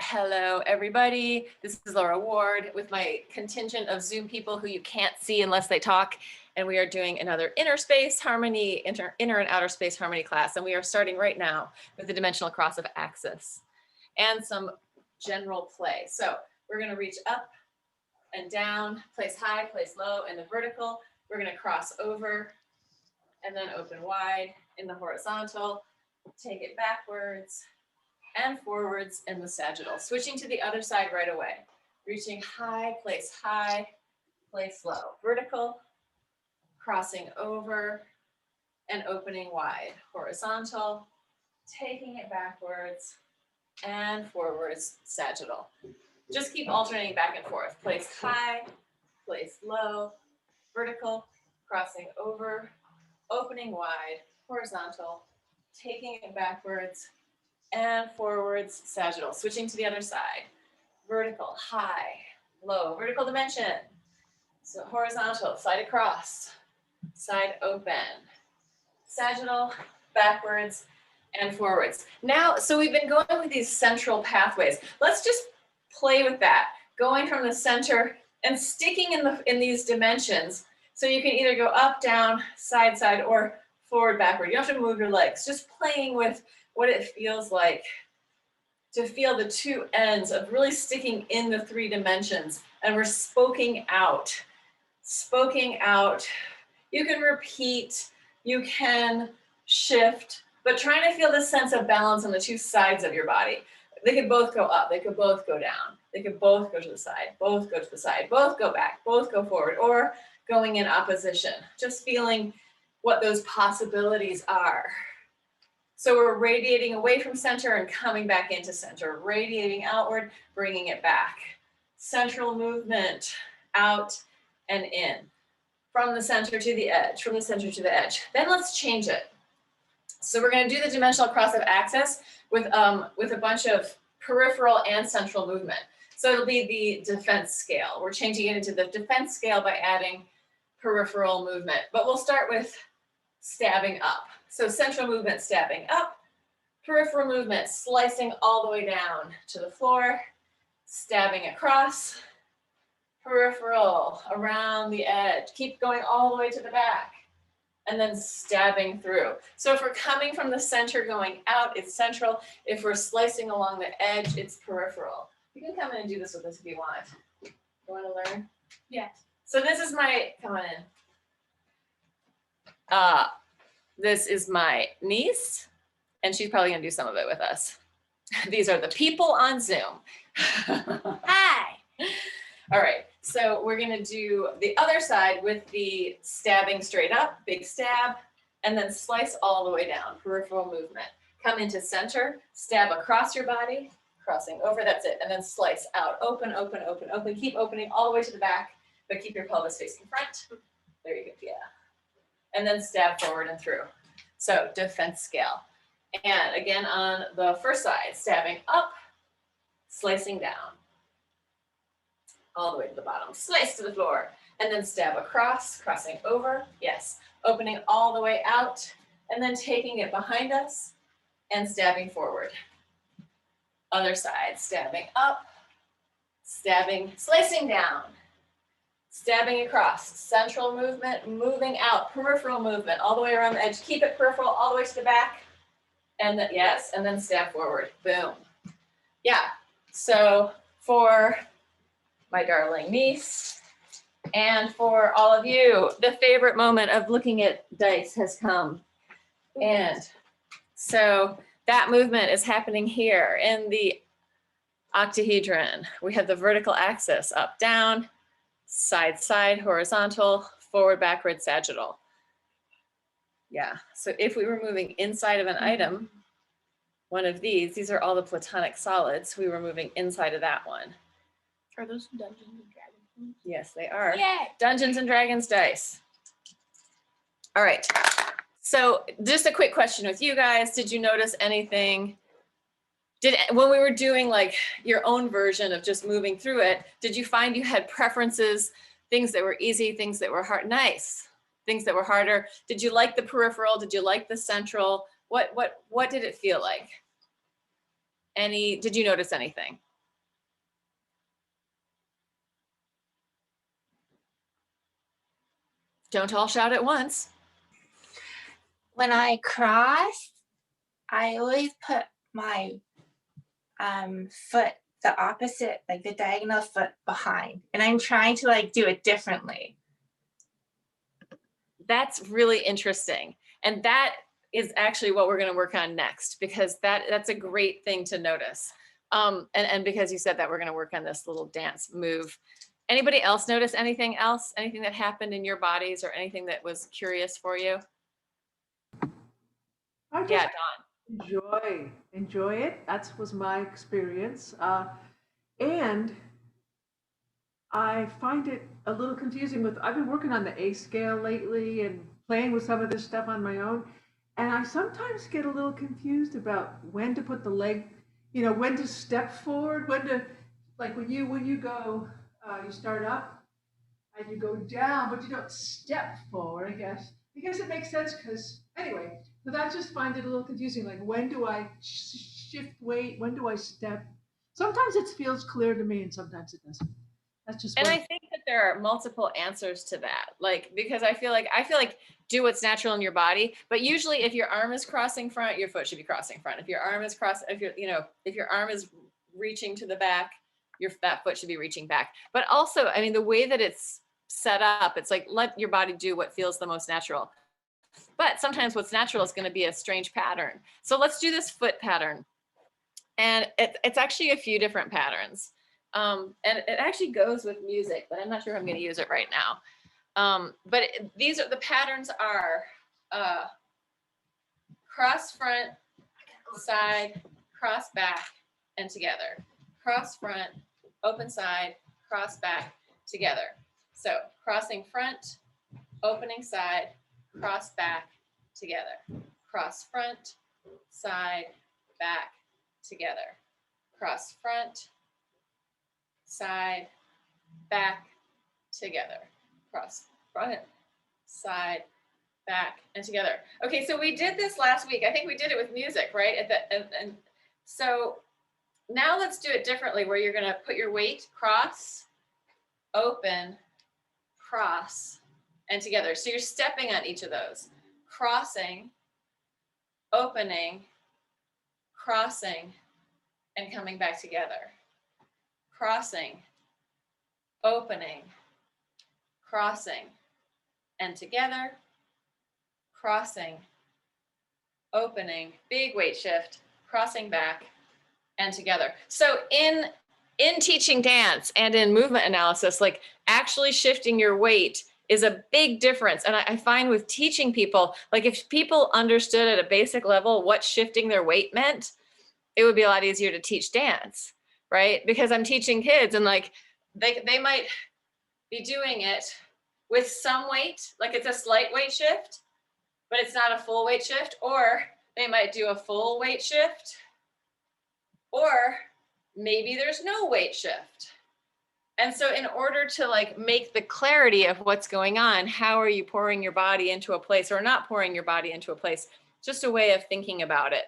Hello, everybody. This is Laura Ward with my contingent of Zoom people who you can't see unless they talk. And we are doing another inner space harmony, inner and outer space harmony class. And we are starting right now with the dimensional cross of axis and some general play. So we're going to reach up and down, place high, place low in the vertical. We're going to cross over and then open wide in the horizontal, take it backwards and forwards in the sagittal, switching to the other side right away. Reaching high, place low. Vertical, crossing over and opening wide. Horizontal, taking it backwards and forwards, sagittal. Just keep alternating back and forth. Place high, place low, vertical, crossing over, opening wide, horizontal, taking it backwards and forwards, sagittal. Switching to the other side. Vertical, high, low, vertical dimension. So horizontal, side across, side open, sagittal, backwards, and forwards. Now, so we've been going with these central pathways. Let's just play with that, going from the center and sticking in these dimensions. So you can either go up, down, side, side, or forward, backward. You don't have to move your legs, just playing with what it feels like to feel the two ends of really sticking in the three dimensions. And we're spoking out. Spoking out. You can repeat, you can shift, but trying to feel this sense of balance on the two sides of your body. They could both go up, they could both go down, they could both go to the side, both go to the side, both go back, both go forward, or going in opposition. Just feeling what those possibilities are. So we're radiating away from center and coming back into center, radiating outward, bringing it back. Central movement, out and in. From the center to the edge, from the center to the edge. Then let's change it. So we're going to do the dimensional cross of axis with a bunch of peripheral and central movement. So it'll be the defense scale. We're changing it into the defense scale by adding peripheral movement. But we'll start with stabbing up. So central movement, stabbing up. Peripheral movement, slicing all the way down to the floor. Stabbing across. Peripheral, around the edge. Keep going all the way to the back. And then stabbing through. So if we're coming from the center going out, it's central. If we're slicing along the edge, it's peripheral. You can come in and do this with us if you want. You want to learn? Yes. So this is my, come on in. This is my niece, and she's probably gonna do some of it with us. These are the people on Zoom. Hi. All right, so we're gonna do the other side with the stabbing straight up, big stab, and then slice all the way down, peripheral movement. Come into center, stab across your body, crossing over, that's it, and then slice out, open, open, open, open. Keep opening all the way to the back, but keep your pelvis facing front. There you go, yeah. And then stab forward and through. So defense scale. And again, on the first side, stabbing up, slicing down. All the way to the bottom, slice to the floor, and then stab across, crossing over, yes. Opening all the way out, and then taking it behind us and stabbing forward. Other side, stabbing up, stabbing, slicing down, stabbing across, central movement, moving out, peripheral movement, all the way around the edge. Keep it peripheral all the way to the back. And then, yes, and then stab forward, boom. Yeah, so for my darling niece, and for all of you, the favorite moment of looking at dice has come. And so that movement is happening here in the octahedron. We have the vertical axis, up, down, side, side, horizontal, forward, backward, sagittal. Yeah, so if we were moving inside of an item, one of these are all the platonic solids. We were moving inside of that one. Are those Dungeons and Dragons? Yes, they are. Yay! Dungeons and Dragons dice. All right, so just a quick question with you guys. Did you notice anything? When we were doing like your own version of just moving through it, did you find you had preferences, things that were easy, things that were hard? Nice. Things that were harder. Did you like the peripheral? Did you like the central? What did it feel like? Did you notice anything? Don't all shout at once. When I cross, I always put my foot, the opposite, like the diagonal foot behind. And I'm trying to like do it differently. That's really interesting. And that is actually what we're going to work on next, because that's a great thing to notice. And because you said that, we're going to work on this little dance move. Anybody else notice anything else? Anything that happened in your bodies or anything that was curious for you? I just Yeah, Dawn. enjoy it. That was my experience, and I find it a little confusing. With I've been working on the A scale lately and playing with some of this stuff on my own, and I sometimes get a little confused about when to put the leg, when to step forward, when to, like when you go, you start up and you go down, but you don't step forward. I guess it makes sense because anyway. But I just find it a little confusing. Like when do I shift weight? When do I step? Sometimes it feels clear to me, and sometimes it doesn't. That's just. And I think that there are multiple answers to that. Like, because I feel like do what's natural in your body, but usually if your arm is crossing front, your foot should be crossing front. If your arm is if your arm is reaching to the back, that foot should be reaching back. But also, I mean, the way that it's set up, it's like, let your body do what feels the most natural. But sometimes what's natural is going to be a strange pattern. So let's do this foot pattern. And it's actually a few different patterns. And it actually goes with music, but I'm not sure if I'm going to use it right now. But these are the patterns are cross front, side, cross back, and together. Cross front, open side, cross back, together. So crossing front, opening side, cross back, together. Cross front, side, back, together. Cross front, side, back, together. Cross front, side, back, and together. Okay, so we did this last week. I think we did it with music, right? And so now let's do it differently, where you're going to put your weight cross, open, cross, and together. So you're stepping on each of those. Crossing, opening, crossing, and coming back together. Crossing, opening, crossing, and together. Crossing, opening, big weight shift, crossing back, and together. So in teaching dance and in movement analysis, like actually shifting your weight is a big difference. And I find with teaching people, like if people understood at a basic level what shifting their weight meant, it would be a lot easier to teach dance, right? Because I'm teaching kids and like they might be doing it with some weight, like it's a slight weight shift, but it's not a full weight shift, or they might do a full weight shift, or maybe there's no weight shift. And so in order to like make the clarity of what's going on, how are you pouring your body into a place or not pouring your body into a place? Just a way of thinking about it.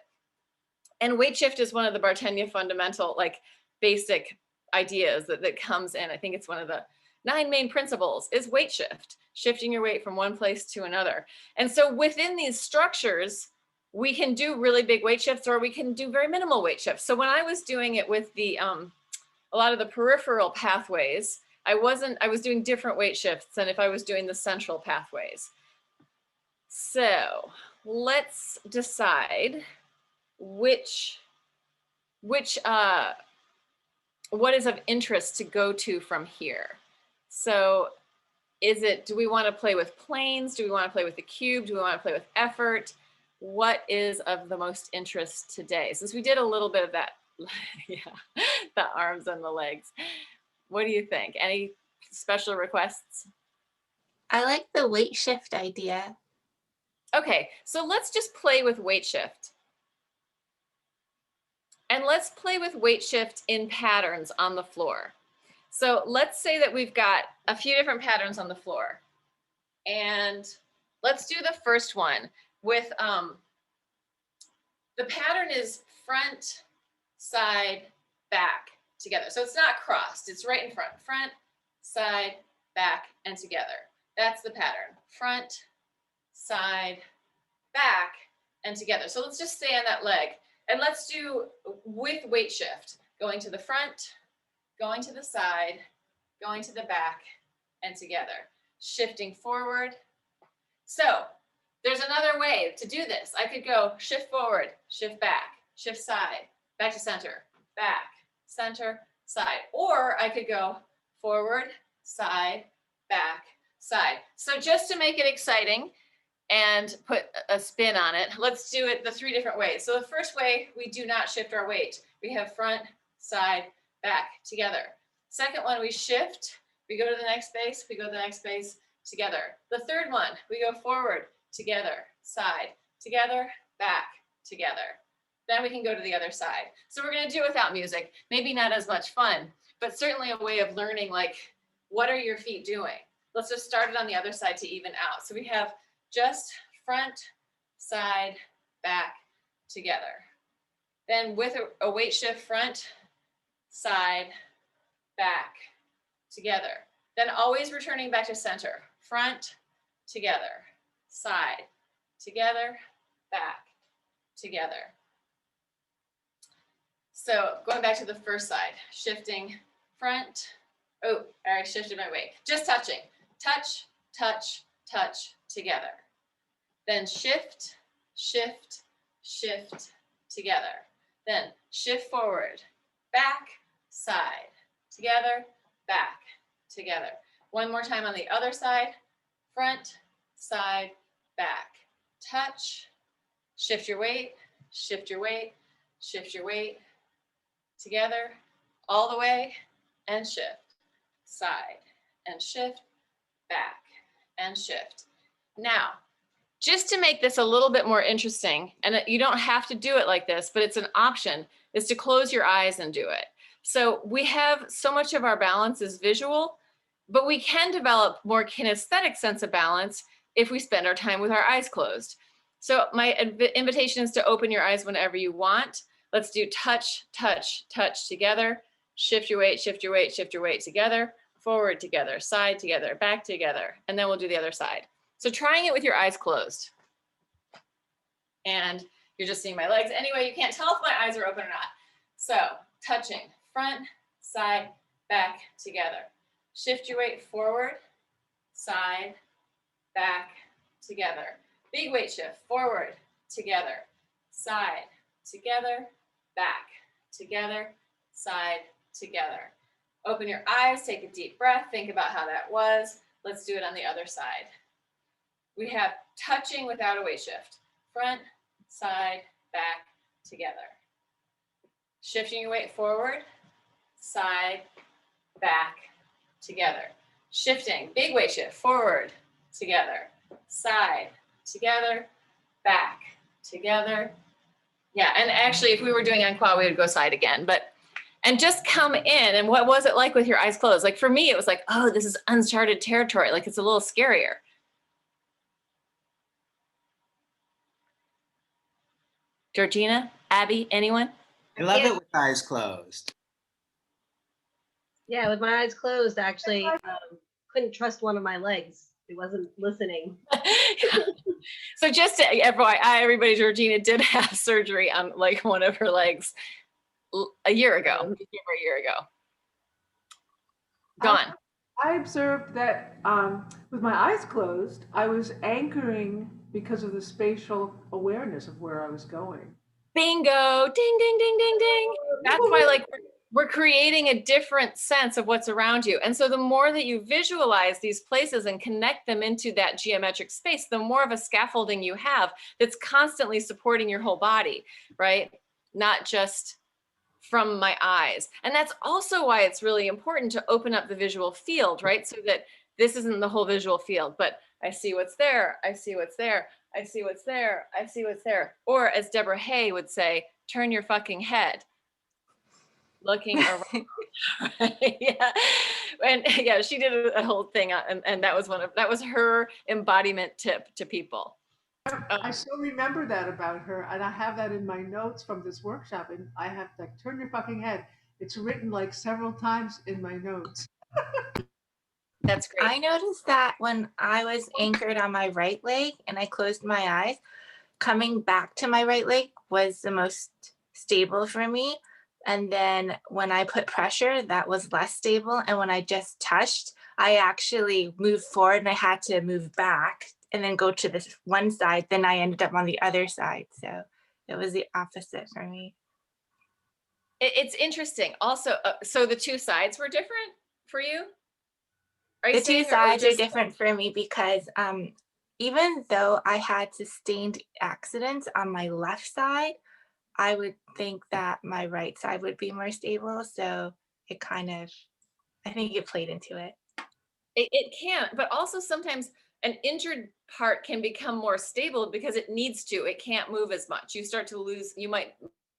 And weight shift is one of the Bartenieff fundamental, like basic ideas that comes in. I think it's one of the 9 main principles is weight shift, shifting your weight from one place to another. And so within these structures, we can do really big weight shifts or we can do very minimal weight shifts. So when I was doing it with the a lot of the peripheral pathways, I was doing different weight shifts than if I was doing the central pathways. So let's decide what is of interest to go to from here. So do we want to play with planes? Do we want to play with the cube? Do we want to play with effort? What is of the most interest today? Since we did a little bit of that, yeah, the arms and the legs. What do you think? Any special requests? I like the weight shift idea. Okay, so let's just play with weight shift. And let's play with weight shift in patterns on the floor. So let's say that we've got a few different patterns on the floor. And let's do the first one with, the pattern is front, side, back, together. So it's not crossed, it's right in front. Front, side, back, and together. That's the pattern. Front, side, back, and together. So let's just stay on that leg. And let's do with weight shift. Going to the front, going to the side, going to the back, and together. Shifting forward. So there's another way to do this. I could go shift forward, shift back, shift side, back to center, back, center, side. Or I could go forward, side, back, side. So just to make it exciting and put a spin on it, let's do it the 3 different ways. So the first way, we do not shift our weight. We have front, side, back, together. Second one, we shift. We go to the next space, we go to the next space, together. The third one, we go forward, together, side, together, back, together. Then we can go to the other side. So we're going to do it without music. Maybe not as much fun, but certainly a way of learning, like, what are your feet doing? Let's just start it on the other side to even out. So we have just front, side, back, together. Then with a weight shift, front, side, back, together. Then always returning back to center. Front, together, side, together, back, together. So going back to the first side, shifting front. Oh, I already shifted my weight. Just touching. Touch, touch, touch, together. Then shift, shift, shift, together. Then shift forward, back, side, together, back, together. One more time on the other side. Front, side, back. Touch, shift your weight, shift your weight, shift your weight. Together, all the way, and shift. Side, and shift, back, and shift. Now, just to make this a little bit more interesting, and you don't have to do it like this, but it's an option, is to close your eyes and do it. So we have so much of our balance is visual, but we can develop more kinesthetic sense of balance if we spend our time with our eyes closed. So my invitation is to open your eyes whenever you want. Let's do touch, touch, touch together. Shift your weight, shift your weight, shift your weight together. Forward together, side together, back together. And then we'll do the other side. So trying it with your eyes closed. And you're just seeing my legs. Anyway, you can't tell if my eyes are open or not. So touching, front, side, back, together. Shift your weight forward, side, back, together. Big weight shift, forward, together, side, together, back, together, side, together. Open your eyes, take a deep breath, think about how that was. Let's do it on the other side. We have touching without a weight shift. Front, side, back, together. Shifting your weight forward, side, back, together. Shifting, big weight shift, forward, together, side, together, back, together. Yeah, and actually if we were doing en croix, we would go side again, and just come in. And what was it like with your eyes closed? Like for me, it was like, oh, this is uncharted territory. Like it's a little scarier. Georgina, Abby, anyone? I love it with eyes closed. Yeah, with my eyes closed, actually, couldn't trust one of my legs. It wasn't listening. So just to FYI, everybody, Georgina did have surgery on like one of her legs a year ago, over a year ago. Gone. I observed that with my eyes closed, I was anchoring because of the spatial awareness of where I was going. Bingo, ding, ding, ding, ding, ding. That's why like we're creating a different sense of what's around you. And so the more that you visualize these places and connect them into that geometric space, the more of a scaffolding you have that's constantly supporting your whole body, right? Not just from my eyes. And that's also why it's really important to open up the visual field, right? So that this isn't the whole visual field, but I see what's there, I see what's there, I see what's there, I see what's there. Or as Deborah Hay would say, turn your fucking head. Looking around. Yeah. And yeah, she did a whole thing and that was her embodiment tip to people. I still remember that about her, and I have that in my notes from this workshop, and I have like, turn your fucking head. It's written like several times in my notes. That's great. I noticed that when I was anchored on my right leg and I closed my eyes, coming back to my right leg was the most stable for me. And then when I put pressure, that was less stable. And when I just touched, I actually moved forward and I had to move back and then go to this one side. Then I ended up on the other side. So it was the opposite for me. It's interesting. Also, so the two sides were different for you? Are you The two saying, or sides are just different for me because even though I had sustained accidents on my left side, I would think that my right side would be more stable. So it kind of, I think it played into it. it can, but also sometimes an injured part can become more stable because it needs to. It can't move as much. You start to lose, you might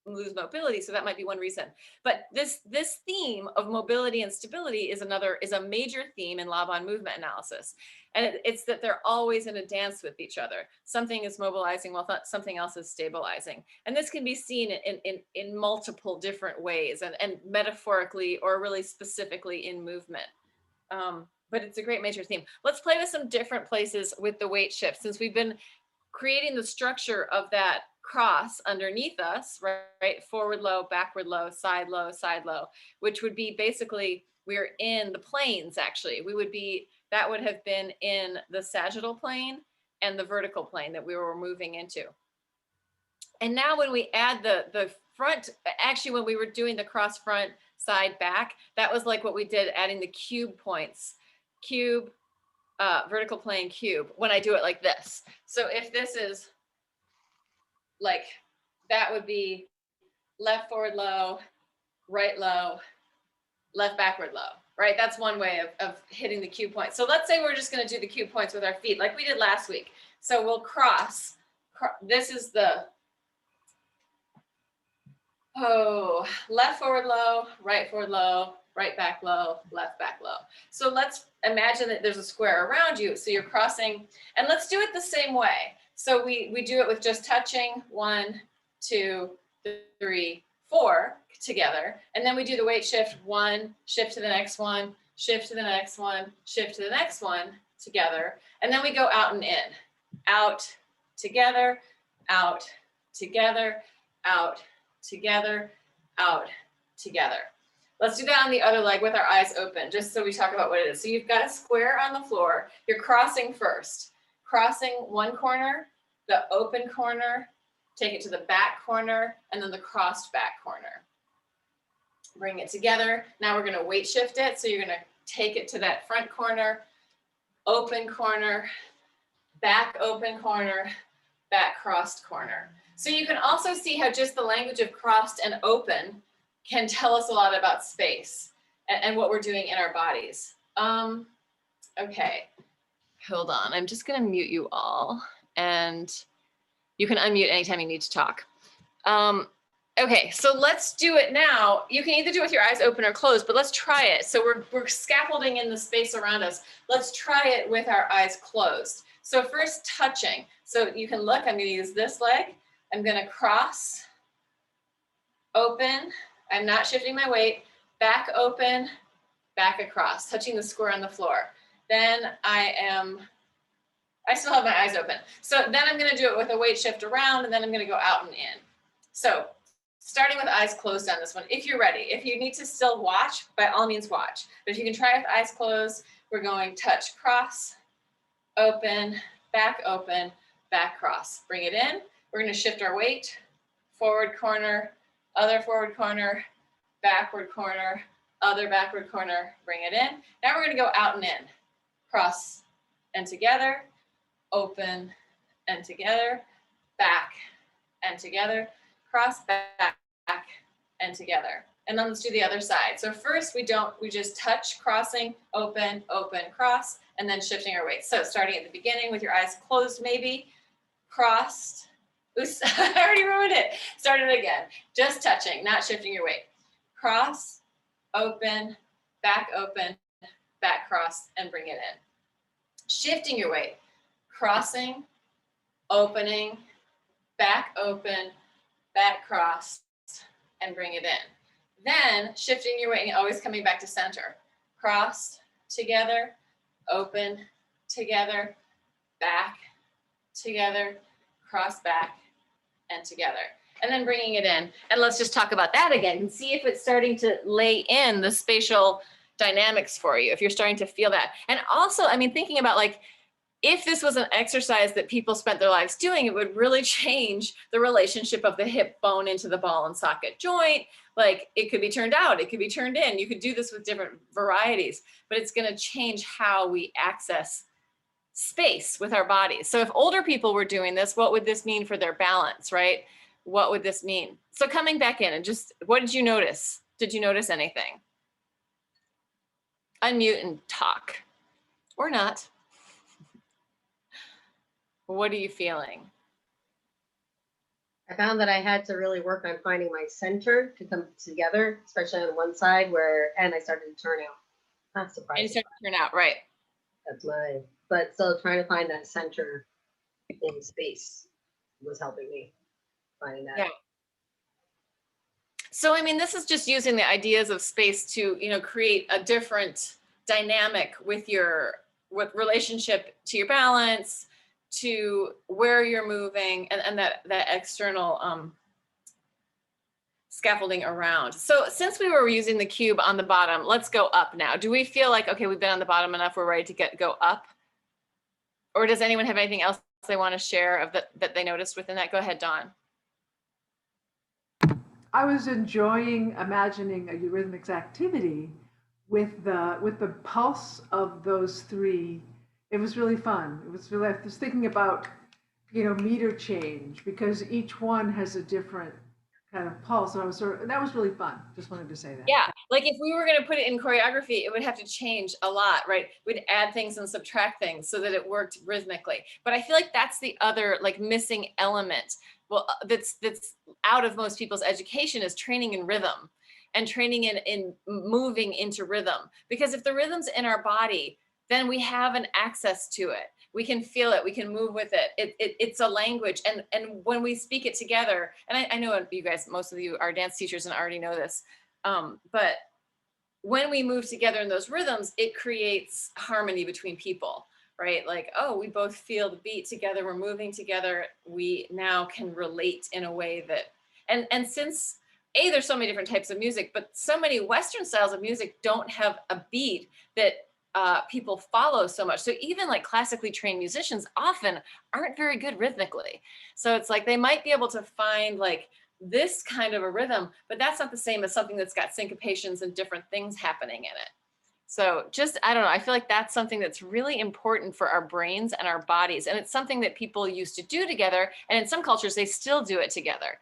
lose mobility, so that might be one reason. But this theme of mobility and stability is a major theme in Laban movement analysis, and it's that they're always in a dance with each other. Something is mobilizing while something else is stabilizing, and this can be seen in multiple different ways, and metaphorically or really specifically in movement. But it's a great major theme. Let's play with some different places with the weight shift, since we've been creating the structure of that cross underneath us, right? Forward low, side low, which would be basically, we're in the planes actually. That would have been in the sagittal plane and the vertical plane that we were moving into. And now when we add the front, actually when we were doing the cross front side back, that was like what we did, adding the cube points, cube, vertical plane, cube, when I do it like this. So if this is like, that would be left forward low, right low, left backward low, right? That's one way of hitting the cube point. So let's say we're just gonna do the cube points with our feet like we did last week. So we'll cross, this is the, left forward low, right forward low, right back low, left back low. So let's imagine that there's a square around you. So you're crossing, and let's do it the same way. So we do it with just touching 1, 2, 3, 4 together. And then we do the weight shift, 1, shift to the next one, shift to the next one, shift to the next one together. And then we go out and in, out, together, out, together, out, together, out, together. Let's do that on the other leg with our eyes open, just so we talk about what it is. So you've got a square on the floor. You're crossing first. Crossing one corner, the open corner, take it to the back corner, and then the crossed back corner. Bring it together. Now we're gonna weight shift it. So you're gonna take it to that front corner, open corner, back open corner, back crossed corner. So you can also see how just the language of crossed and open can tell us a lot about space and what we're doing in our bodies. Okay, hold on. I'm just gonna mute you all, and you can unmute anytime you need to talk. Okay, so let's do it now. You can either do it with your eyes open or closed, but let's try it. So we're scaffolding in the space around us. Let's try it with our eyes closed. So first touching. So you can look, I'm gonna use this leg. I'm gonna cross, open. I'm not shifting my weight. Back open, back across, touching the square on the floor. Then I still have my eyes open. So then I'm gonna do it with a weight shift around, and then I'm gonna go out and in. So starting with eyes closed on this one, if you're ready. If you need to still watch, by all means watch. But if you can try with eyes closed, we're going touch, cross, open, back cross. Bring it in. We're gonna shift our weight, forward corner, other forward corner, backward corner, other backward corner, bring it in. Now we're gonna go out and in. Cross and together, open and together, back and together, cross, back and together. And then let's do the other side. So first we just touch, crossing, open, open, cross, and then shifting our weight. So starting at the beginning with your eyes closed maybe, crossed, oops, I already ruined it. Start it again, just touching, not shifting your weight. Cross, open, back cross, and bring it in. Shifting your weight, crossing, opening, back open, back cross, and bring it in. Then shifting your weight and always coming back to center. Crossed, together, open, together, back, together, cross back, and together. And then bringing it in. And let's just talk about that again and see if it's starting to lay in the spatial dynamics for you, if you're starting to feel that. And also, I mean, thinking about like, if this was an exercise that people spent their lives doing, it would really change the relationship of the hip bone into the ball and socket joint. Like it could be turned out, it could be turned in. You could do this with different varieties, but it's going to change how we access space with our bodies. So if older people were doing this, what would this mean for their balance, right? What would this mean? So coming back in and just, what did you notice? Did you notice anything? Unmute and talk, or not. What are you feeling? I found that I had to really work on finding my center to come together, especially on one side and I started to turn out. Not surprising. And it started to turn out, right. But still trying to find that center in space was helping me finding that. Yeah. So, I mean, this is just using the ideas of space to, you know, create a different dynamic with relationship to your balance, to where you're moving, and that external scaffolding around. So since we were using the cube on the bottom, let's go up now. Do we feel like, okay, we've been on the bottom enough, we're ready to go up? Or does anyone have anything else they want to share of that they noticed within that? Go ahead, Dawn. I was enjoying imagining a eurythmics activity with the pulse of those three. It was really fun. It was really, I was thinking about, you know, meter change, because each one has a different kind of pulse. And that was really fun. Just wanted to say that. Yeah, like if we were going to put it in choreography, it would have to change a lot, right? We'd add things and subtract things so that it worked rhythmically. But I feel like that's the other like missing element. Well, that's out of most people's education, is training in rhythm and training in moving into rhythm. Because if the rhythm's in our body, then we have an access to it. We can feel it, we can move with it. It's a language. And when we speak it together, and I know you guys, most of you are dance teachers and already know this, but when we move together in those rhythms, it creates harmony between people, right? Like, oh, we both feel the beat together, we're moving together, we now can relate in a way that, and since there's so many different types of music, but so many Western styles of music don't have a beat that people follow so much. So even like classically trained musicians often aren't very good rhythmically. So it's like they might be able to find like this kind of a rhythm, but that's not the same as something that's got syncopations and different things happening in it. So just, I don't know, I feel like that's something that's really important for our brains and our bodies. And it's something that people used to do together. And in some cultures, they still do it together.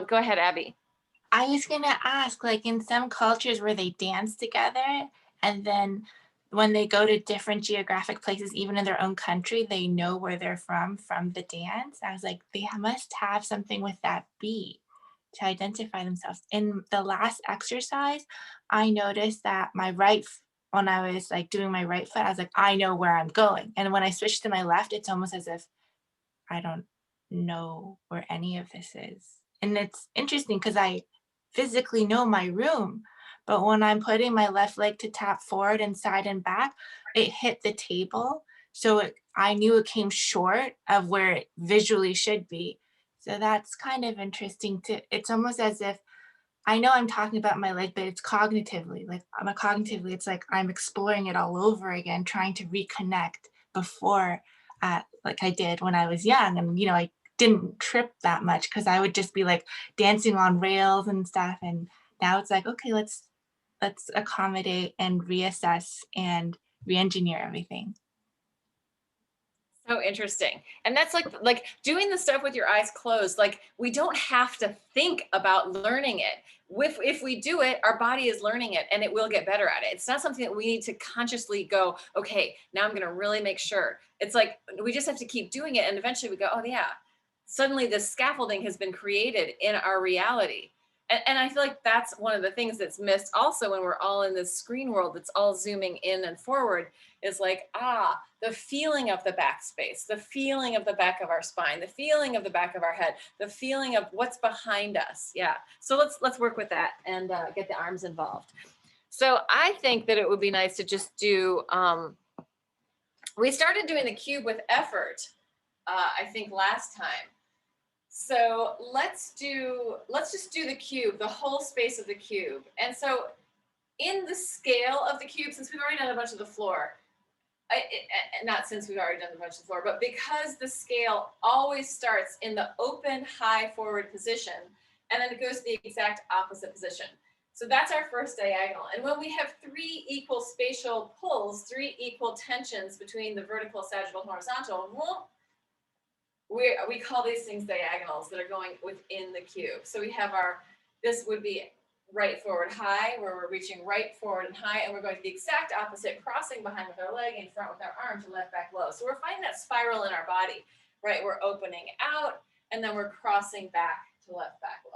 Go ahead, Abby. I was gonna ask, like in some cultures where they dance together, and then when they go to different geographic places, even in their own country, they know where they're from the dance. I was like, they must have something with that beat to identify themselves. In the last exercise, I noticed that when I was like doing my right foot, I was like, I know where I'm going. And when I switched to my left, it's almost as if I don't know where any of this is. And it's interesting because I physically know my room, but when I'm putting my left leg to tap forward and side and back, it hit the table. So I knew it came short of where it visually should be. So that's kind of interesting too. It's almost as if I know I'm talking about my leg, but it's cognitively, it's like I'm exploring it all over again, trying to reconnect before, like I did when I was young. And, you know, I didn't trip that much because I would just be like dancing on rails and stuff. And now it's like, okay, let's accommodate and reassess and re-engineer everything. So interesting. And that's like doing the stuff with your eyes closed. Like we don't have to think about learning it. If we do it, our body is learning it and it will get better at it. It's not something that we need to consciously go, okay, now I'm going to really make sure. It's like, we just have to keep doing it. And eventually we go, oh yeah, suddenly this scaffolding has been created in our reality. And I feel like that's one of the things that's missed also when we're all in this screen world that's all zooming in and forward, is like, the feeling of the backspace, the feeling of the back of our spine, the feeling of the back of our head, the feeling of what's behind us. Yeah. So let's work with that and get the arms involved. So I think that it would be nice to just do We started doing the cube with effort, I think last time. So let's just do the cube, the whole space of the cube. And so in the scale of the cube, since we've already done a bunch of the floor, not since we've already done a bunch of the floor, but because the scale always starts in the open high forward position, and then it goes to the exact opposite position. So that's our first diagonal. And when we have 3 equal spatial pulls, 3 equal tensions between the vertical, sagittal, and horizontal, we call these things diagonals that are going within the cube. So we have this would be right forward high, where we're reaching right forward and high, and we're going to the exact opposite, crossing behind with our leg and front with our arm to left, back, low. So we're finding that spiral in our body, right? We're opening out, and then we're crossing back to left, back, low.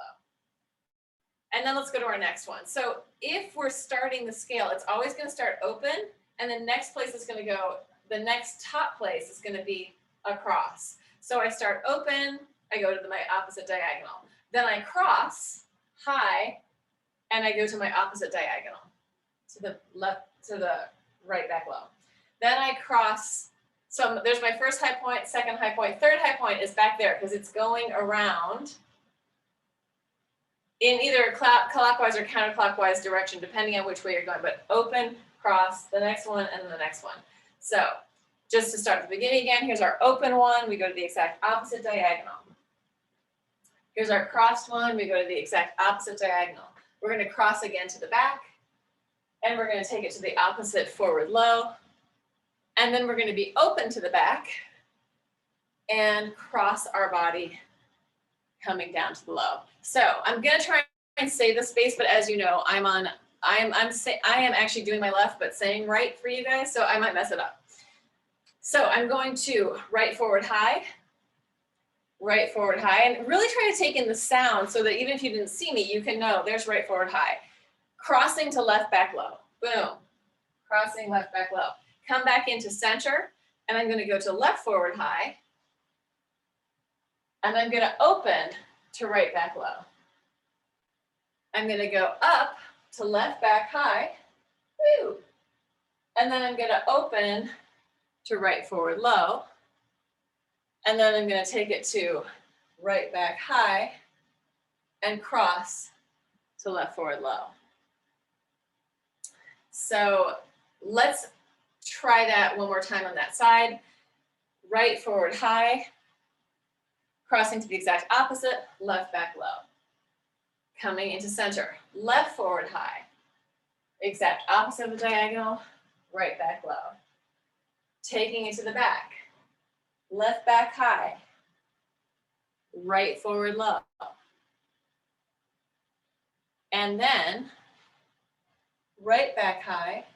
And then let's go to our next one. So if we're starting the scale, it's always going to start open, and the next place is going to go, the next top place is going to be across. So I start open, I go to my opposite diagonal. Then I cross high, and I go to my opposite diagonal, to the left, to the right, back, low. Then I cross, so there's my first high point, second high point, third high point is back there because it's going around in either clockwise or counterclockwise direction, depending on which way you're going, but open, cross, the next one, and then the next one. So just to start at the beginning again, here's our open one, we go to the exact opposite diagonal. Here's our crossed one, we go to the exact opposite diagonal. We're going to cross again to the back, and we're going to take it to the opposite forward low, and then we're going to be open to the back and cross our body coming down to the low. So I'm going to try and say the space, but as you know, I am actually doing my left, but saying right for you guys, so I might mess it up. So I'm going to right forward high, and really try to take in the sound so that even if you didn't see me, you can know there's right forward high. Crossing to left, back, low. Boom. Crossing left, back, low. Come back into center, and I'm going to go to left forward high, and I'm going to open to right, back, low. I'm going to go up to left, back, high. Woo. And then I'm going to open to right forward low. And then I'm going to take it to right, back, high, and cross to left forward low. So let's try that one more time on that side. Right forward high, crossing to the exact opposite, left, back, low. Coming into center, left forward high, exact opposite of the diagonal, right, back, low. Taking it to the back, left, back, high, right, forward, low. And then right, back, high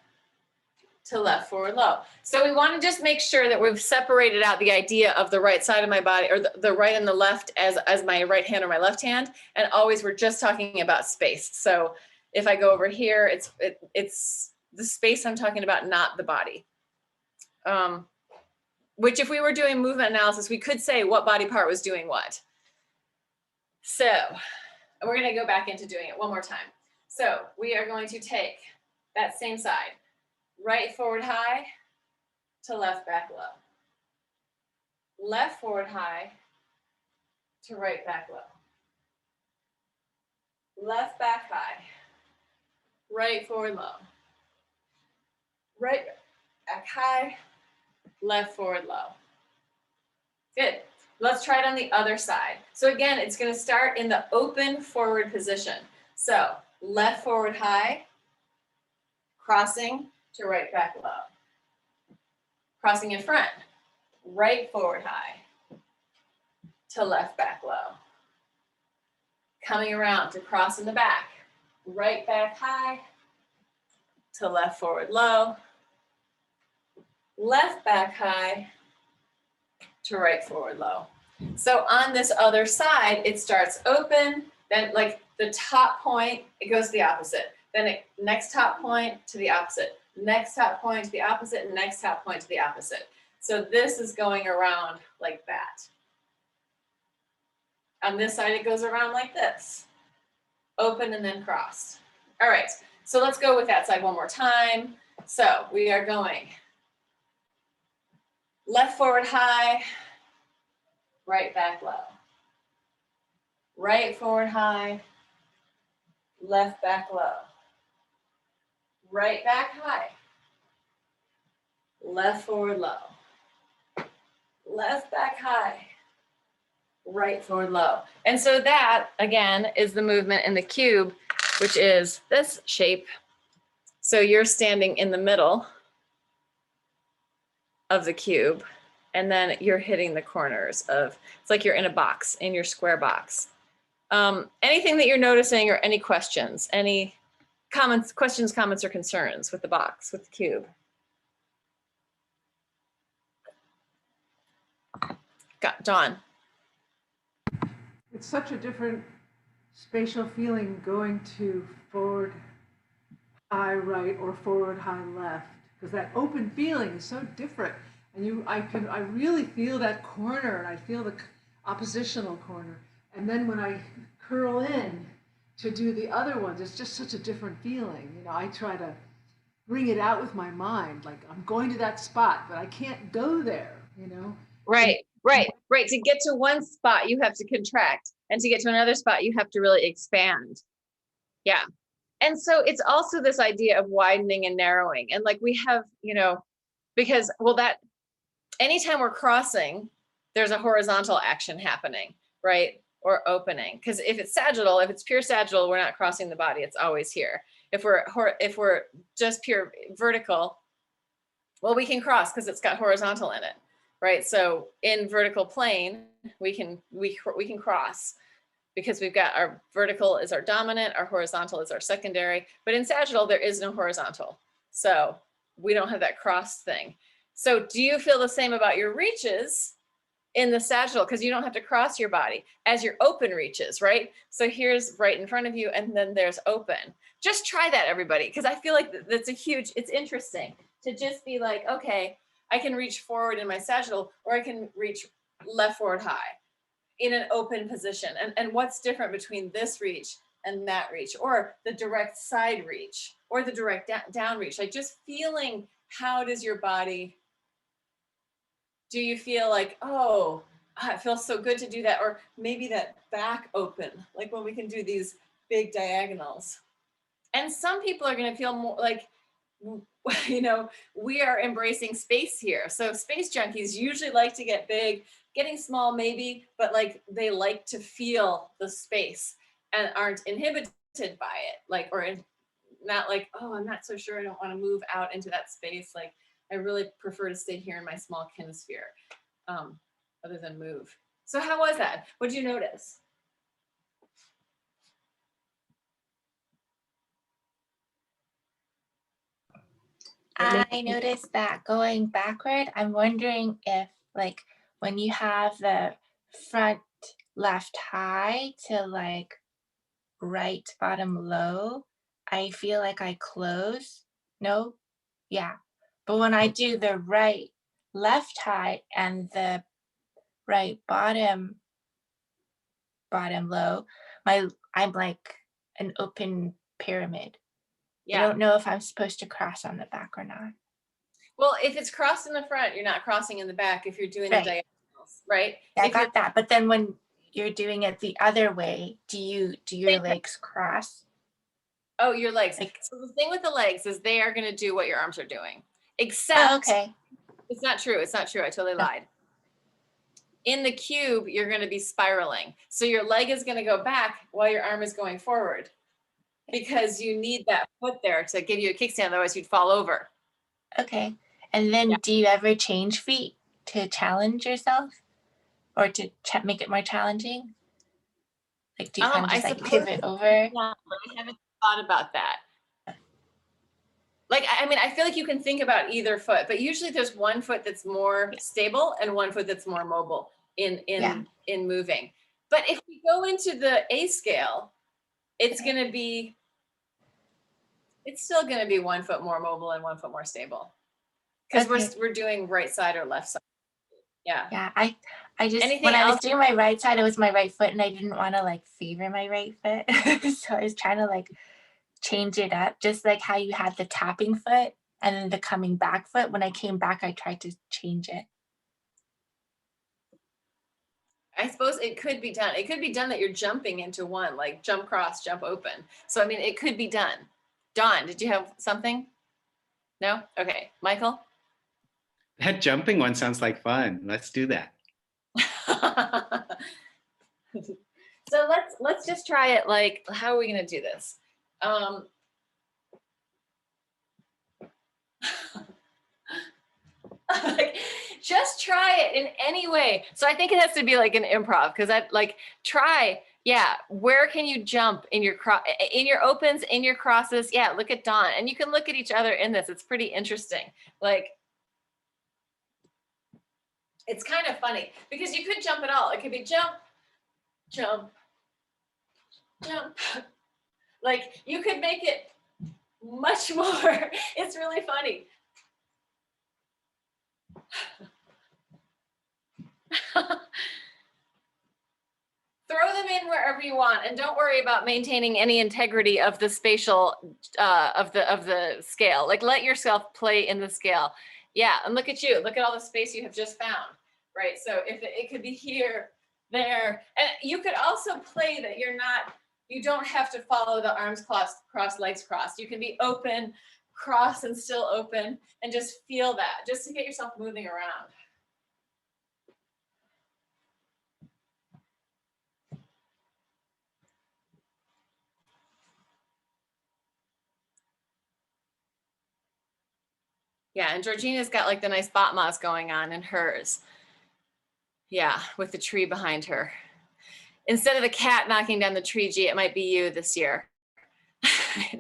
to left, forward, low. So we want to just make sure that we've separated out the idea of the right side of my body, or the right and the left as my right hand or my left hand. And always we're just talking about space. So if I go over here, it's the space I'm talking about, not the body. Which if we were doing movement analysis, we could say what body part was doing what. So we're going to go back into doing it one more time. So we are going to take that same side, right forward high to left, back, low. Left forward high to right, back, low. Left, back, high. Right, forward, low. Right, back, high. Left, forward, low. Good. Let's try it on the other side. So again, it's going to start in the open forward position. So left forward high, crossing to right, back, low. Crossing in front, right forward high to left, back, low. Coming around to cross in the back, right, back, high to left, forward, low. Left, back, high to right, forward, low. So on this other side, it starts open, then like the top point, it goes to the opposite. Then next top point to the opposite, next top point to the opposite, and next top point to the opposite. So this is going around like that. On this side, it goes around like this. Open and then crossed. All right, so let's go with that side one more time. So we are going Left forward high, right back low. Right forward high, left back low. Right back high, left forward low. Left back high, right forward low. And so that, again, is the movement in the cube, which is this shape. So you're standing in the middle of the cube, and then you're hitting the corners of, it's like you're in a box, in your square box. Anything that you're noticing or any questions, any comments, questions, comments, or concerns with the box, with the cube? Got Dawn. It's such a different spatial feeling going to forward high right or forward high left, because that open feeling is so different. And I really feel that corner, and I feel the oppositional corner. And then when I curl in to do the other ones, it's just such a different feeling. You know, I try to bring it out with my mind, like I'm going to that spot, but I can't go there, you know? Right. To get to one spot, you have to contract. And to get to another spot, you have to really expand. Yeah. And so it's also this idea of widening and narrowing. And like we have, you know, because, well, that anytime we're crossing, there's a horizontal action happening, right? Or opening. Because if it's sagittal, if it's pure sagittal, we're not crossing the body. It's always here. If we're just pure vertical, well, we can cross because it's got horizontal in it, right? So in vertical plane, we can cross because we've got our vertical is our dominant, our horizontal is our secondary. But in sagittal, there is no horizontal. So we don't have that cross thing. So do you feel the same about your reaches in the sagittal? Because you don't have to cross your body as your open reaches, right? So here's right in front of you, and then there's open. Just try that, everybody, because I feel like that's a huge, it's interesting to just be like, okay, I can reach forward in my sagittal, or I can reach left forward high in an open position. And what's different between this reach and that reach, or the direct side reach, or the direct down reach? Like just feeling, how does your body, do you feel like, oh, it feels so good to do that? Or maybe that back open, like when we can do these big diagonals. And some people are going to feel more like, you know, we are embracing space here. So space junkies usually like to get big, getting small maybe, but like they like to feel the space and aren't inhibited by it. Like, or not like, oh, I'm not so sure, I don't want to move out into that space. Like, I really prefer to stay here in my small kinesphere, other than move. So how was that? What did you notice? I noticed that going backward, I'm wondering if like when you have the front left high to like right bottom low, I feel like I close. No? Yeah. But when I do the right left high and the right bottom low, I'm like an open pyramid. I don't know if I'm supposed to cross on the back or not. Well, if it's crossed in the front, you're not crossing in the back if you're doing the diagonals, right? Yeah, I got that. But then when you're doing it the other way, do your legs cross? Oh, your legs. Like, so the thing with the legs is they are going to do what your arms are doing. Except, okay. It's not true. It's not true. I totally lied. In the cube, you're going to be spiraling. So your leg is going to go back while your arm is going forward, because you need that foot there to give you a kickstand. Otherwise, you'd fall over. Okay. And then do you ever change feet to challenge yourself or to make it more challenging? Like, do you kind of just like pivot over? Yeah, but I haven't thought about that. Like, I mean, I feel like you can think about either foot, but usually there's one foot that's more stable and one foot that's more mobile in moving. But if we go into the A scale, it's going to be, it's still going to be 1 foot more mobile and 1 foot more stable, because we're doing right side or left side. Yeah. Yeah. I just, when I was doing my right side, it was my right foot and I didn't want to like favor my right foot. So I was trying to like change it up, just like how you had the tapping foot and then the coming back foot. When I came back, I tried to change it. I suppose it could be done. It could be done that you're jumping into one, like jump cross, jump open. So, I mean, it could be done. Dawn, did you have something? No? Okay. Michael? That jumping one sounds like fun. Let's do that. So let's just try it. Like, how are we going to do this? Like, just try it in any way. So I think it has to be like an improv, because I like try. Yeah, where can you jump in your in your opens, in your crosses? Yeah, look at Dawn, and you can look at each other in this. It's pretty interesting. Like, it's kind of funny because you could jump at all. It could be jump, jump, jump. Like, you could make it much more. It's really funny. Throw them in wherever you want, and don't worry about maintaining any integrity of the spatial of the scale. Like, let yourself play in the scale. Yeah, and look at you. Look at all the space you have just found, right? So if it could be here, there, and you could also play that you don't have to follow the arms crossed, legs crossed. You can be open, cross, and still open, and just feel that, just to get yourself moving around. Yeah, and Georgina's got like the nice botmas going on in hers. Yeah, with the tree behind her. Instead of the cat knocking down the tree, G, it might be you this year. I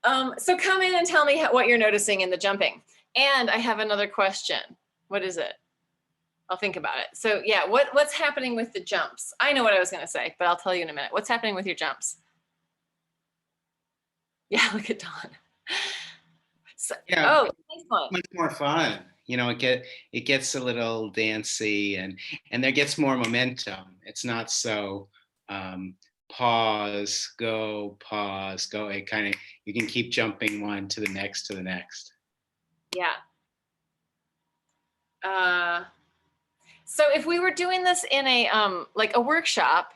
know. So come in and tell me what you're noticing in the jumping. And I have another question. What is it? I'll think about it. So yeah, what's happening with the jumps? I know what I was going to say, but I'll tell you in a minute. What's happening with your jumps? Yeah, look at Dawn. So, Yeah, oh, nice one. much more fun. You know, it gets a little dancey, and there gets more momentum. It's not so pause, go, pause, go. It kind of, you can keep jumping one to the next, to the next. Yeah. So if we were doing this in a like a workshop,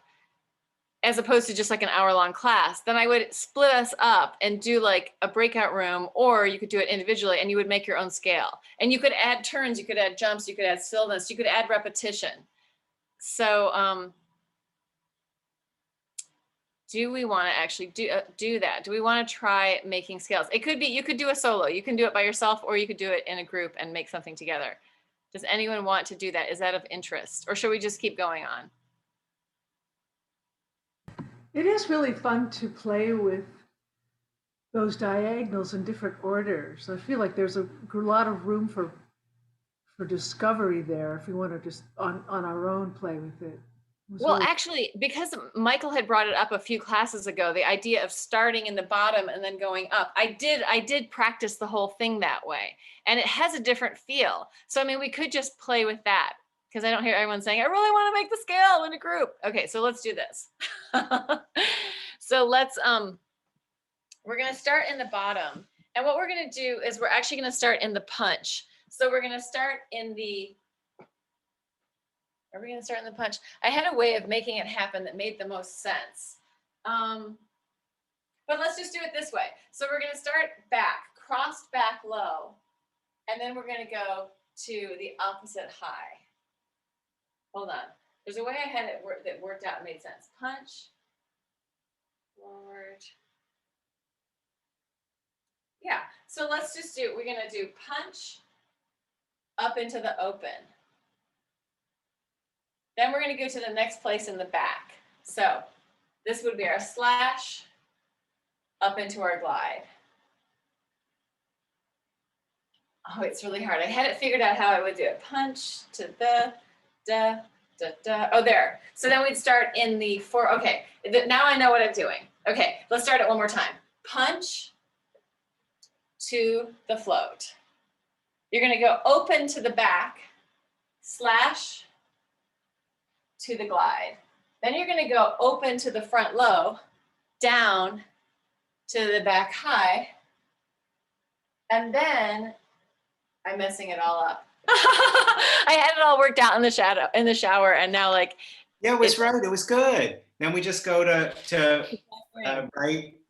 as opposed to just like an hour-long class, then I would split us up and do like a breakout room, or you could do it individually and you would make your own scale. And you could add turns, you could add jumps, you could add stillness, you could add repetition. So do we want to actually do that? Do we want to try making scales? It could be, you could do a solo, you can do it by yourself, or you could do it in a group and make something together. Does anyone want to do that? Is that of interest? Or should we just keep going on? It is really fun to play with those diagonals in different orders. I feel like there's a lot of room for discovery there if we want to just on our own play with it. Well, actually, because Michael had brought it up a few classes ago, the idea of starting in the bottom and then going up, I did practice the whole thing that way, and it has a different feel. So, I mean, we could just play with that, because I don't hear everyone saying, I really want to make the scale in a group. Okay, so let's do this. So let's, we're going to start in the bottom. And what we're going to do is we're actually going to start in the punch. So we're going to start in the, are we going to start in the punch? I had a way of making it happen that made the most sense. But let's just do it this way. So we're going to start back, crossed back low, and then we're going to go to the opposite high. Hold on. There's a way I had it that worked out and made sense. Punch, forward. Yeah, so let's just do, we're going to do punch up into the open. Then we're going to go to the next place in the back. So this would be our slash up into our glide. Oh, it's really hard. I had it figured out how I would do it. Punch to the, da, da, da. Oh, there. So then we'd start in the four. Okay, now I know what I'm doing. Okay, let's start it one more time. Punch to the float. You're going to go open to the back, slash to the glide. Then you're going to go open to the front low, down to the back high, and then I'm messing it all up. I had it all worked out in the shower, and now like Yeah, it was right. It was good. Then we just go to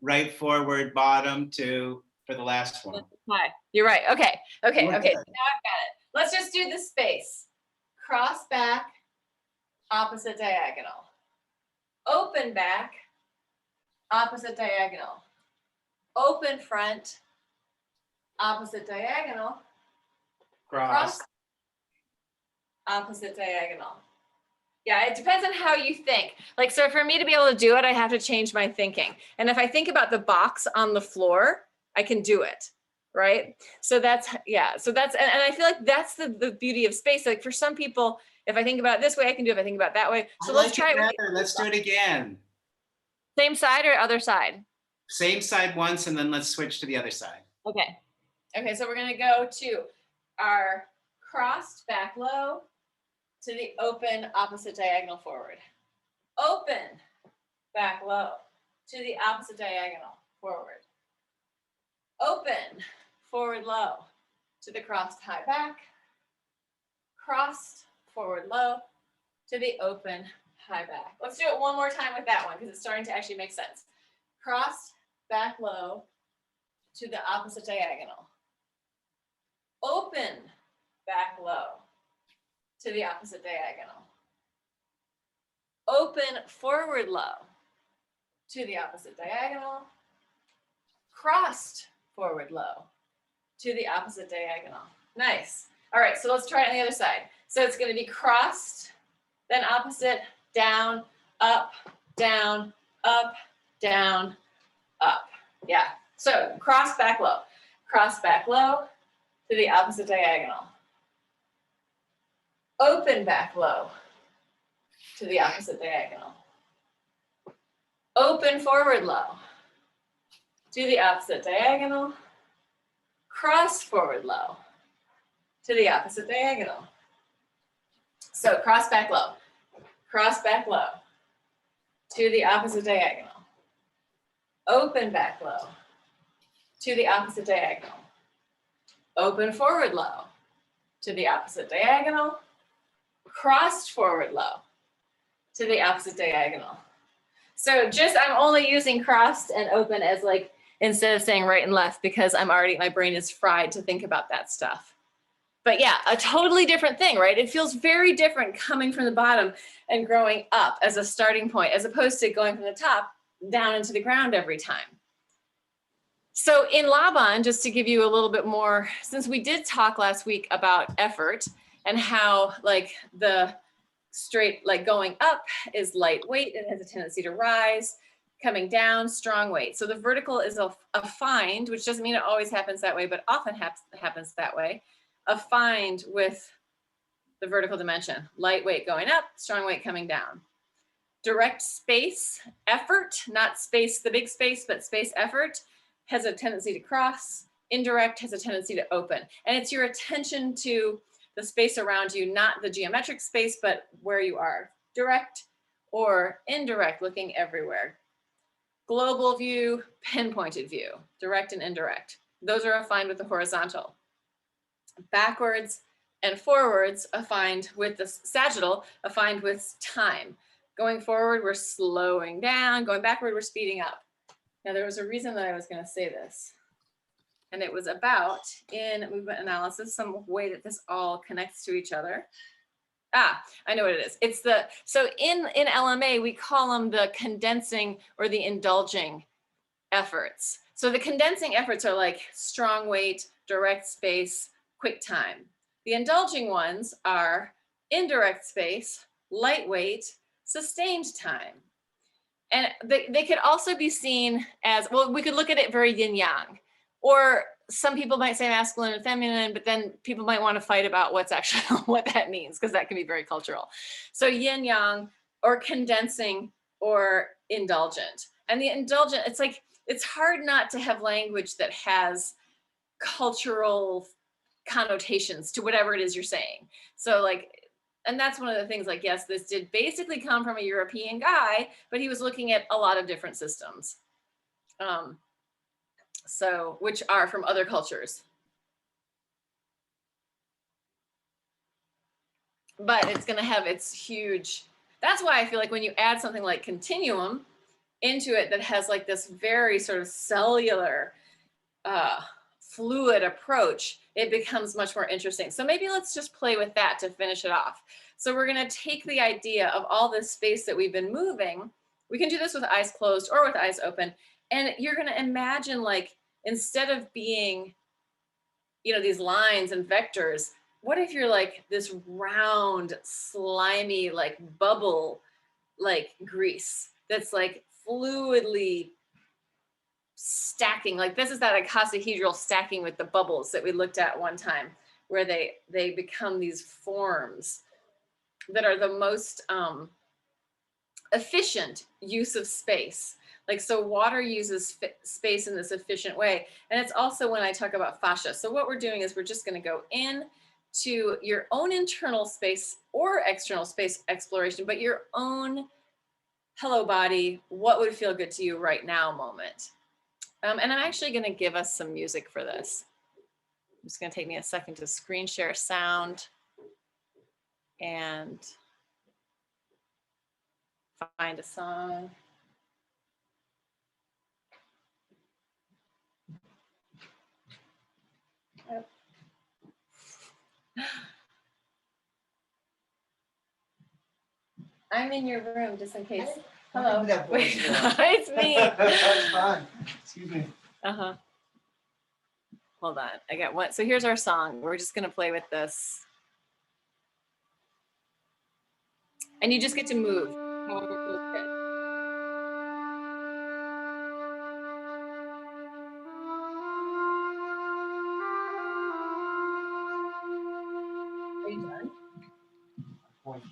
right, forward, bottom for the last one. hi. You're right. Okay. Okay. We're Okay. good. Now I've got it. Let's just do the space. Cross back, opposite diagonal. Open back, opposite diagonal. Open front, opposite diagonal. Cross. Opposite diagonal. Yeah, it depends on how you think. Like, so for me to be able to do it, I have to change my thinking. And if I think about the box on the floor, I can do it, right? So that's, yeah, so that's, and I feel like that's the beauty of space. Like for some people, if I think about it this way, I can do it. If I think about it that way. So let's try it. Better. Let's do it again. Same side or other side? Same side once, and then let's switch to the other side. Okay. Okay, so we're gonna go to our crossed back low to the open opposite diagonal forward. Open back low to the opposite diagonal forward. Open forward low to the crossed high back. Crossed forward low to the open high back. Let's do it one more time with that one because it's starting to actually make sense. Crossed back low to the opposite diagonal. Open back low to the opposite diagonal. Open forward low to the opposite diagonal. Crossed forward low to the opposite diagonal. Nice. All right, so let's try it on the other side. So it's going to be crossed, then opposite, down, up, down, up, down, up. Yeah. So cross back low to the opposite diagonal. Open back low to the opposite diagonal. Open forward low to the opposite diagonal. Cross forward low to the opposite diagonal. So cross back low to the opposite diagonal. Open back low to the opposite diagonal. Open forward low to the opposite diagonal. Crossed forward low to the opposite diagonal. So just, I'm only using crossed and open as like, instead of saying right and left, because my brain is fried to think about that stuff. But yeah, a totally different thing, right? It feels very different coming from the bottom and growing up as a starting point, as opposed to going from the top down into the ground every time. So in Laban, just to give you a little bit more, since we did talk last week about effort and how like the straight, like going up is lightweight, it has a tendency to rise, coming down, strong weight. So the vertical is a find, which doesn't mean it always happens that way, but often happens that way. A find with the vertical dimension, lightweight going up, strong weight coming down. Direct space effort, not space, the big space, but space effort has a tendency to cross. Indirect has a tendency to open. And it's your attention to the space around you, not the geometric space, but where you are. Direct or indirect, looking everywhere. Global view, pinpointed view, direct and indirect. Those are afined with the horizontal. Backwards and forwards afined with the sagittal, afined with time. Going forward, we're slowing down. Going backward, we're speeding up. Now, there was a reason that I was going to say this, and it was about, in movement analysis, some way that this all connects to each other. Ah, I know what it is. It's the, so in LMA, we call them the condensing or the indulging efforts. So the condensing efforts are like strong weight, direct space, quick time. The indulging ones are indirect space, lightweight, sustained time. And they could also be seen as, well, we could look at it very yin yang, or some people might say masculine and feminine, but then people might want to fight about what's actually, what that means, because that can be very cultural. So yin yang or condensing or indulgent. And the indulgent, it's like, it's hard not to have language that has cultural connotations to whatever it is you're saying. So like, and that's one of the things, like, yes, this did basically come from a European guy, but he was looking at a lot of different systems. So, which are from other cultures. but it's going to have its huge, that's why I feel like when you add something like continuum into it that has like this very sort of cellular fluid approach, it becomes much more interesting. So maybe let's just play with that to finish it off. So we're going to take the idea of all this space that we've been moving. We can do this with eyes closed or with eyes open. And you're going to imagine, like, instead of being, you know, these lines and vectors, what if you're like this round, slimy, like bubble, like grease that's like fluidly stacking. Like this is that icosahedral stacking with the bubbles that we looked at one time, where they become these forms that are the most efficient use of space. Like, so water uses space in this efficient way. And it's also when I talk about fascia. So what we're doing is we're just going to go in to your own internal space or external space exploration, but your own hello body, what would feel good to you right now moment. And I'm actually going to give us some music for this. It's going to take me a second to screen share sound and find a song. Yep. I'm in your room just in case. Hello. Wait, it's me. That's fine. Excuse me. Uh-huh. Hold on. I got one. So here's our song. We're just going to play with this. And you just get to move. However feels good. Are you done? Point.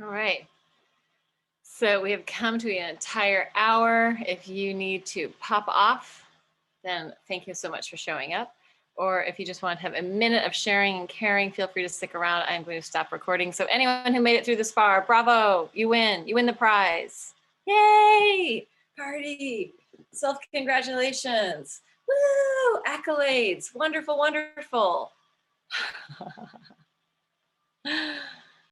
All right. So we have come to an entire hour. If you need to pop off, then thank you so much for showing up. Or if you just want to have a minute of sharing and caring, feel free to stick around. I'm going to stop recording. So anyone who made it through this far, bravo, you win. You win the prize. Yay! Party. Self-congratulations. Woo! Accolades. Wonderful, wonderful.